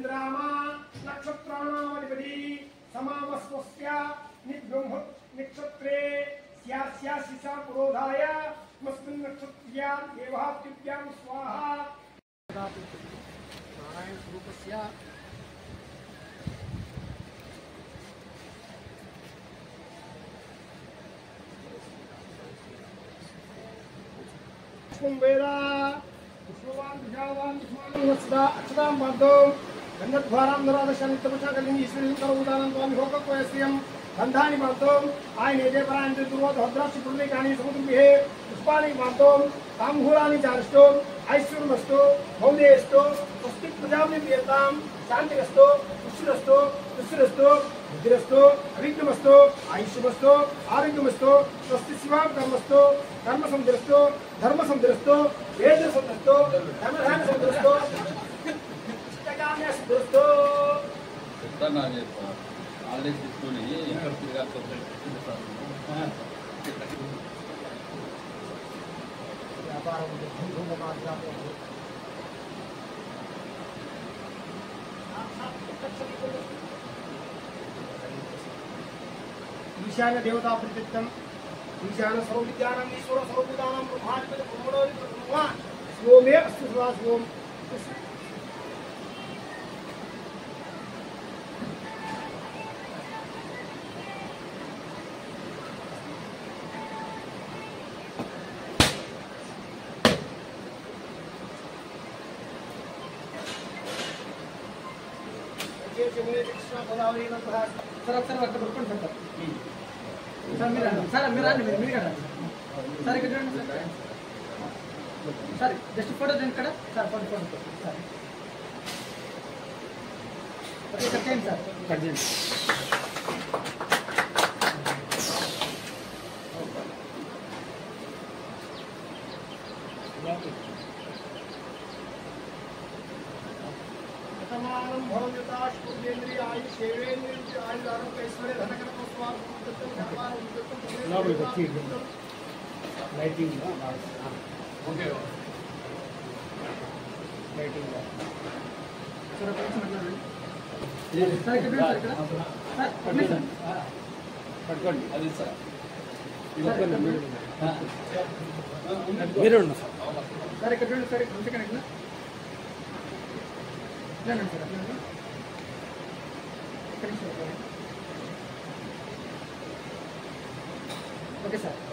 चंद्रामा नक्षत्राणामधिपति समामस्वस्य निब्रह्म नक्षत्रे स्यास्यासिसा पुरोधाय मस्मिन् नक्षत्र्यां देवाप्तिभ्यां स्वाहा नारायण स्वरूपस्य वेदा पुष्पवान विजावान वत्सदा अक्षतां बांधो गंधद्वारां नरादशानि तपसा कलिंगी ईश्वरीं करोदानं त्वां होकक्वयस्यं गंधानि बांधो आयनेजे परायन्ते दुर्वद भद्राक्षि पुण्यकानि समुद्रबिहे पुष्पाणि बांधो ताम्बूलानि चारिष्टो ऐश्वर्यमस्तु भौदेस्तु स्वस्ति प्रजापति प्रियतां शान्तिरस्तु पुष्टिरस्तु पुष्टिरस्तु बुद्धिरस्तु अविघ्नमस्तु आयुष्यमस्तु आरोग्यमस्तु स्वस्ति शिवां कर्मस्तु कर्म समुद्रस्तु धर्म समुद्रस्तु वेद समुद्रस्तु धर्मधान समुद्रस्तु इष्टकाम्य समुद्रस्तु ఆల్రెడీ తీసుకొని ईशान्य देवता प्रतिष्ठितम् ईशान सर्वविद्यानां ईश्वर सर्वभूतानां ब्रह्माधिपति ब्रह्मणोऽधिपति ब्रह्मा शिवोमे अस्तु सदा शिवम् सर अक्सर वक्त रुकन सकता सर मेरा नहीं सर ఇక్కడ చూడండి सर जस्ट फोटो देन ఇక్కడ sir photo sir okay cut చేయండి సార్ కట్ చేయండి समानं भवन्यताश पुण्येन्द्रिय आयुष सेवेन्द्रिय आयुष आरोग्य ऐश्वर्य धनकर्म स्वाम उत्तम व्यापार उत्तम लोग बच्ची लाइटिंग ఓకే लाइटिंग सर కొంచెం సర్ ఇక్కడ సర్ పట్టుకోండి అది సార్ మీరు ఉన్నారు సర్ ఇక్కడ చూడండి సర్ కొంచెం కనెక్ట్ नहीं सर ओके सर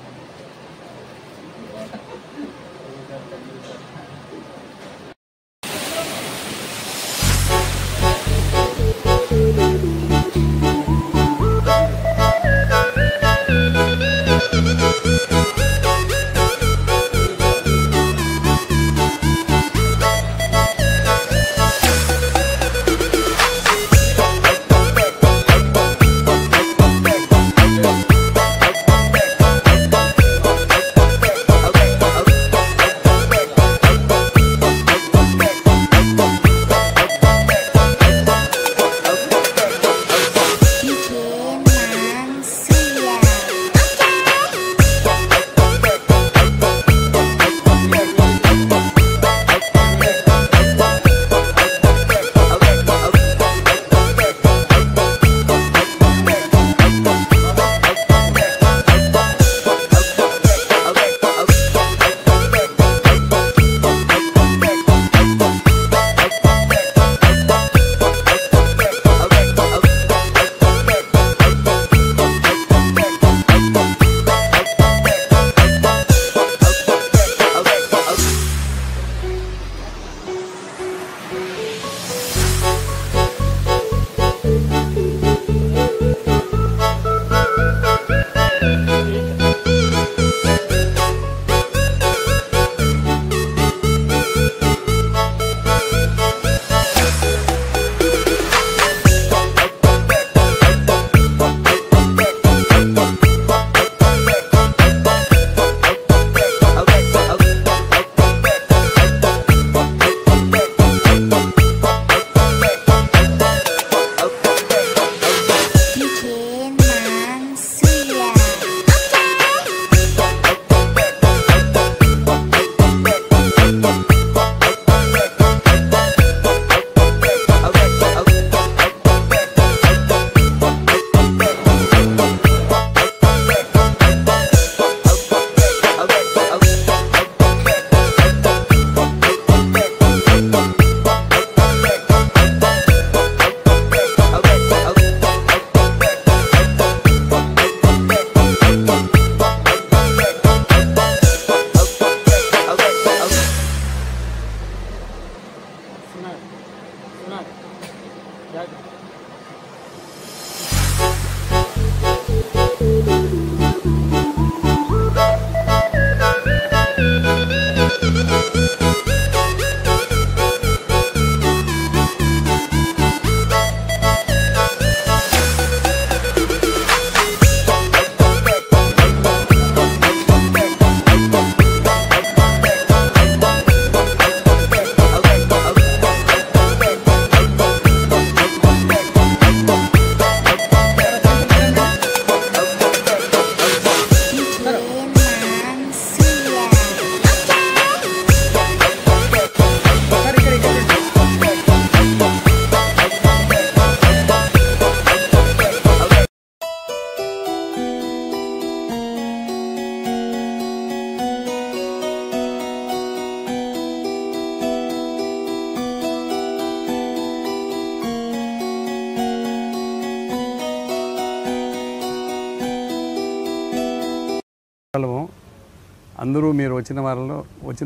అందరూ మీరు వచ్చిన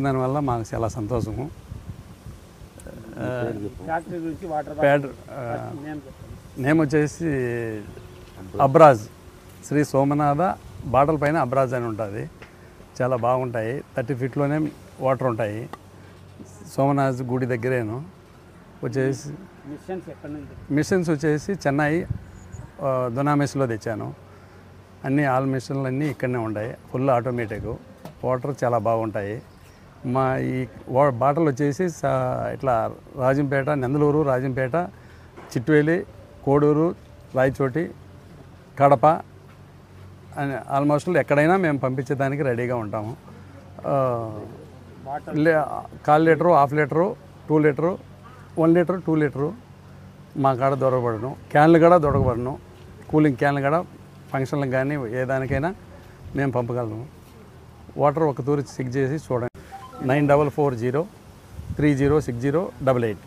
దానివల్ల మాకు చాలా సంతోషము. నేమ్ వచ్చేసి అబ్రాజ్, శ్రీ సోమనాథ బాటల పైన అబ్రాజ్ అని ఉంటుంది. చాలా బాగుంటాయి. 30 ఫీట్లోనే వాటర్ ఉంటాయి. సోమనాథ్ గుడి దగ్గరేను. వచ్చేసి మిషన్స్ వచ్చేసి చెన్నై దునామెస్లో తెచ్చాను. ఆల్ మిషన్లు అన్నీ ఇక్కడనే ఉంటాయి. Full automatic. వాటర్ చాలా బాగుంటాయి. మా ఈ బాటలు వచ్చేసి ఇట్లా రాజంపేట, నందలూరు, రాజంపేట, చిట్వేలి, కోడూరు, రాయచోటి, కడప అని ఆల్మోస్ట్ ఎక్కడైనా మేము పంపించేదానికి రెడీగా ఉంటాము. 1/4 litre, 1/2 litre, 2 litre, 1 litre, 2 litre మా కాడ దొరకబడను. క్యాన్లు కూడా దొరకబడను. కూలింగ్ క్యాన్లు కూడా ఫంక్షన్లకు కానీ ఏ దానికైనా మేము పంపగలము. వాటర్ ఒక తూరి చెక్ చేసి చూడండి. 9440 306088.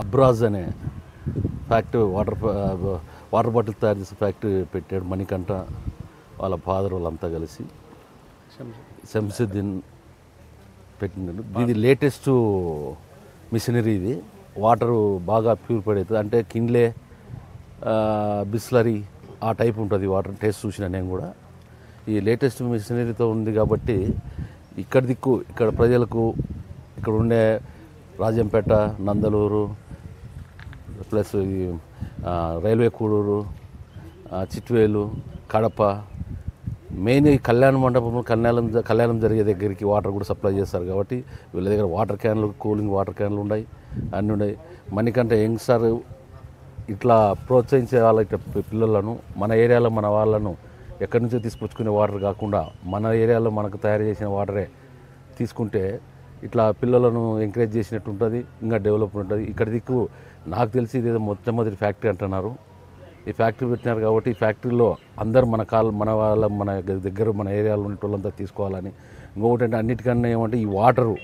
అబ్రాజ్ అనే ఫ్యాక్టరీ వాటర్ బాటిల్ తయారు చేసే ఫ్యాక్టరీ పెట్టాడు మణికంఠ వాళ్ళ ఫాదర్ వాళ్ళంతా కలిసి. శంసుద్దీన్ పెట్టినాడు. ఇది లేటెస్ట్ మిషనరీ. ఇది వాటరు బాగా ప్యూరిఫైడ్ అవుతుంది. అంటే కిన్లే, బిస్లరీ ఆ టైప్ ఉంటుంది వాటర్. టేస్ట్ చూసిన నేను కూడా. ఈ లేటెస్ట్ మిషనరీతో ఉంది కాబట్టి ఇక్కడ ప్రజలకు ఇక్కడ ఉండే Rajampet, Nandalur plus railway Koduru, Chitvel, Kadapa, main ఈ కళ్యాణ మండపం కళ్యాణం జరిగే దగ్గరికి వాటర్ కూడా సప్లై చేస్తారు. కాబట్టి వీళ్ళ దగ్గర వాటర్ క్యాన్లు, కూలింగ్ వాటర్ క్యాన్లు ఉన్నాయి, అన్నీ ఉన్నాయి. మణికంఠ యంగ్స్టర్ ఇట్లా ప్రోత్సహించే వాళ్ళ పిల్లలను, మన ఏరియాలో మన వాళ్ళను ఎక్కడి నుంచో తీసుకొచ్చుకునే వాటర్ కాకుండా మన ఏరియాలో మనకు తయారు చేసిన వాటరే తీసుకుంటే ఇట్లా పిల్లలను ఎంకరేజ్ చేసినట్టు ఉంటుంది. ఇంకా డెవలప్ ఉంటుంది. ఇక్కడ దిక్కు నాకు తెలిసి ఇదేదో మొట్టమొదటి ఫ్యాక్టరీ అంటున్నారు. ఈ ఫ్యాక్టరీ పెట్టినారు కాబట్టి ఈ ఫ్యాక్టరీలో అందరూ మన దగ్గర మన ఏరియాలో ఉన్న వాళ్ళంతా తీసుకోవాలని. ఇంకొకటి అంటే అన్నిటికన్నా ఏమంటే ఈ వాటరు,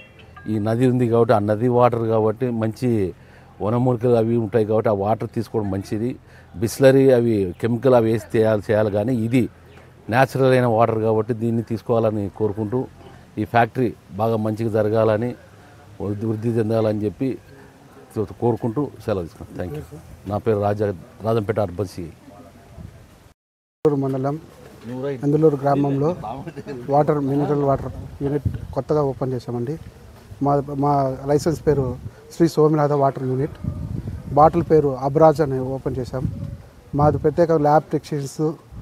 ఈ నది ఉంది కాబట్టి ఆ నది వాటర్ కాబట్టి మంచి వనమూలికలు అవి ఉంటాయి కాబట్టి ఆ వాటర్ తీసుకోవడం మంచిది. బిస్లరీ అవి కెమికల్ అవి వేసి చేయాలి కానీ ఇది న్యాచురల్ అయిన వాటర్ కాబట్టి దీన్ని తీసుకోవాలని కోరుకుంటూ ఈ ఫ్యాక్టరీ బాగా మంచిగా జరగాలని, వృద్ధి చెందాలని చెప్పి కోరుకుంటూ సెలవు తీసుకున్నాను. Thank you. నా పేరు రాజంపేట అర్బన్ సిఐ. మండలం నందలూరు గ్రామంలో మినరల్ వాటర్ యూనిట్ కొత్తగా ఓపెన్ చేశామండి. మా లైసెన్స్ పేరు Sri Somanatha water unit. Bottle పేరు అబ్రాజ్ అని ఓపెన్ చేశాం. మాది ప్రత్యేక ల్యాబ్ టెక్నీషియన్స్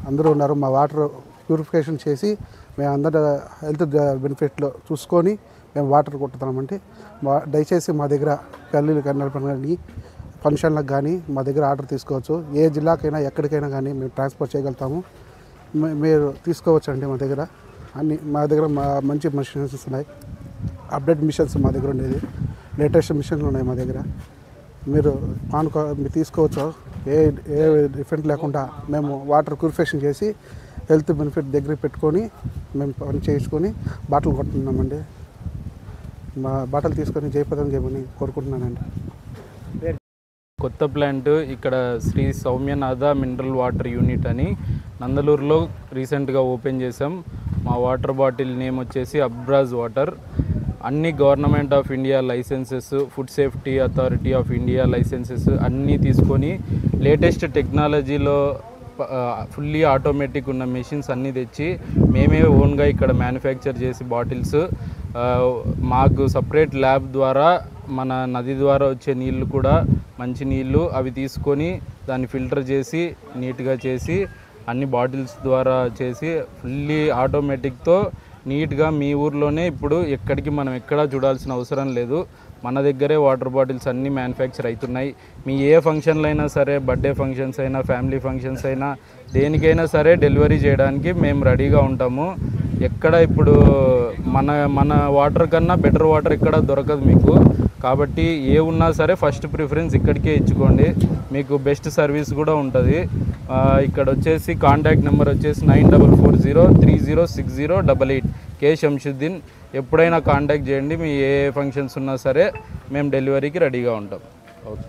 అందరూ ఉన్నారు. మా వాటర్ ప్యూరిఫికేషన్ చేసి మేము అందరూ హెల్త్ బెనిఫిట్లో చూసుకొని మేము వాటర్ కొట్టుతున్నామంటే దయచేసి మా దగ్గర పెళ్ళిళ్ళు కానీ ఫంక్షన్లకు కానీ మా దగ్గర ఆర్డర్ తీసుకోవచ్చు. ఏ జిల్లాకైనా ఎక్కడికైనా కానీ మేము ట్రాన్స్పోర్ట్ చేయగలుగుతాము. మీరు తీసుకోవచ్చు అండి. మా దగ్గర మంచి మిషన్స్ ఉన్నాయి. అప్డేట్ మిషన్స్ మా దగ్గర ఉండేది. లేటెస్ట్ మిషన్లు ఉన్నాయి మా దగ్గర. మీరు తీసుకోవచ్చు. ఏ డిఫరెంట్ లేకుండా మేము వాటర్ ప్యూరిఫికేషన్ చేసి హెల్త్ బెనిఫిట్ దగ్గర పెట్టుకొని మేము పని చేయించుకొని బాటిల్ కొట్టున్నామండి. మా బాటిల్ తీసుకొని జయప్రదం చేయమని కోరుకుంటున్నానండి. కొత్త ప్లాంట్ ఇక్కడ Sri Soumyanatha mineral water unit అని నందలూరులో రీసెంట్గా ఓపెన్ చేసాం. మా వాటర్ బాటిల్ నేమ్ వచ్చేసి అబ్రాజ్ వాటర్. అన్ని government of India licences, food safety authority of India licences అన్నీ తీసుకొని లేటెస్ట్ టెక్నాలజీలో ఫుల్లీ ఆటోమేటిక్ ఉన్న మెషిన్స్ అన్నీ తెచ్చి మేమే ఓన్గా ఇక్కడ మ్యానుఫ్యాక్చర్ చేసి బాటిల్స్ మాకు సపరేట్ ల్యాబ్ ద్వారా మన నది ద్వారా వచ్చే నీళ్ళు కూడా మంచి నీళ్ళు అవి తీసుకొని దాన్ని ఫిల్టర్ చేసి నీట్గా చేసి అన్ని బాటిల్స్ ద్వారా చేసి ఫుల్లీ ఆటోమేటిక్తో నీట్గా మీ ఊర్లోనే ఇప్పుడు ఎక్కడికి మనం ఎక్కడా చూడాల్సిన అవసరం లేదు. మన దగ్గరే వాటర్ బాటిల్స్ అన్నీ మ్యానుఫ్యాక్చర్ అవుతున్నాయి. మీ ఏ ఫంక్షన్లు అయినా సరే, బర్త్డే ఫంక్షన్స్ అయినా, ఫ్యామిలీ ఫంక్షన్స్ అయినా, దేనికైనా సరే డెలివరీ చేయడానికి మేము రెడీగా ఉంటాము. ఎక్కడ ఇప్పుడు మన వాటర్ కన్నా బెటర్ వాటర్ ఇక్కడ దొరకదు మీకు. కాబట్టి ఏ ఉన్నా సరే ఫస్ట్ ప్రిఫరెన్స్ ఇక్కడికే ఇచ్చుకోండి. మీకు బెస్ట్ సర్వీస్ కూడా ఉంటుంది. ఇక్కడ వచ్చేసి కాంటాక్ట్ నెంబర్ వచ్చేసి 9440306088 కే శంసుద్దీన్. ఎప్పుడైనా కాంటాక్ట్ చేయండి. మీ ఏ ఫంక్షన్స్ ఉన్నా సరే మేము డెలివరీకి రెడీగా ఉంటాం. ఓకే.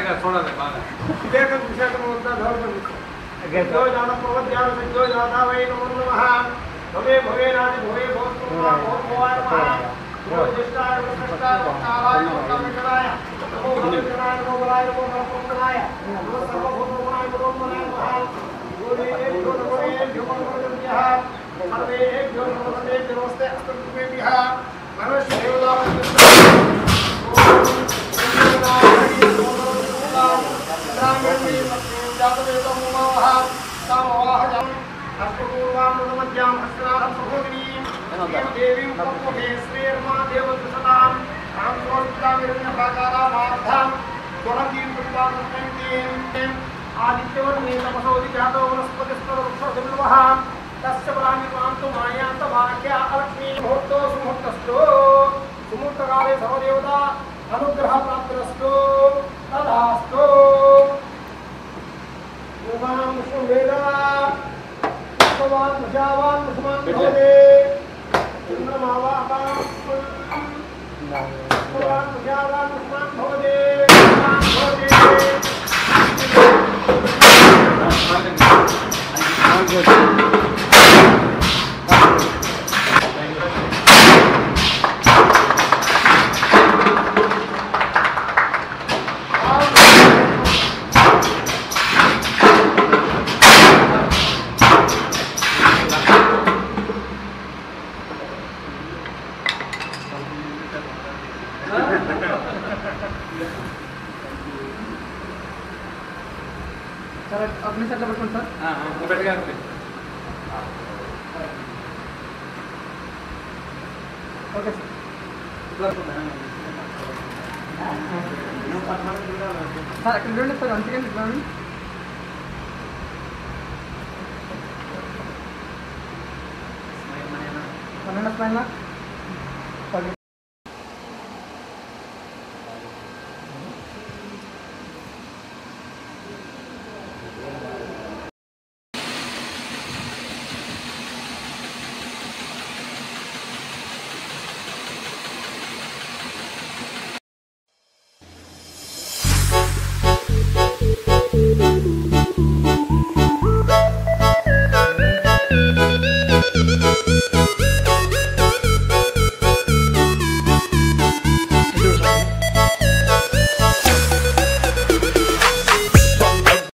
కరెక్ట్గా చూడాలి బాగా భవే భవే రాజ భవే భోవాయ सुमुहूर्तकाले सर्वदेवता अनुग्रह प्राप्तिरस्तु तदास्तु भगवान् विष्णुवेदा भगवान् प्रजावान् मुसलमान भवते चन्द्रमावाकां भगवान् प्रजावान् मुसलमान भवते सर अपने साथ पकड़ सर बैठ गया ओके सर सर अక్కడ చూడండి సార్ అంతే కానీ చూడండి స్మైల్ స్మైల్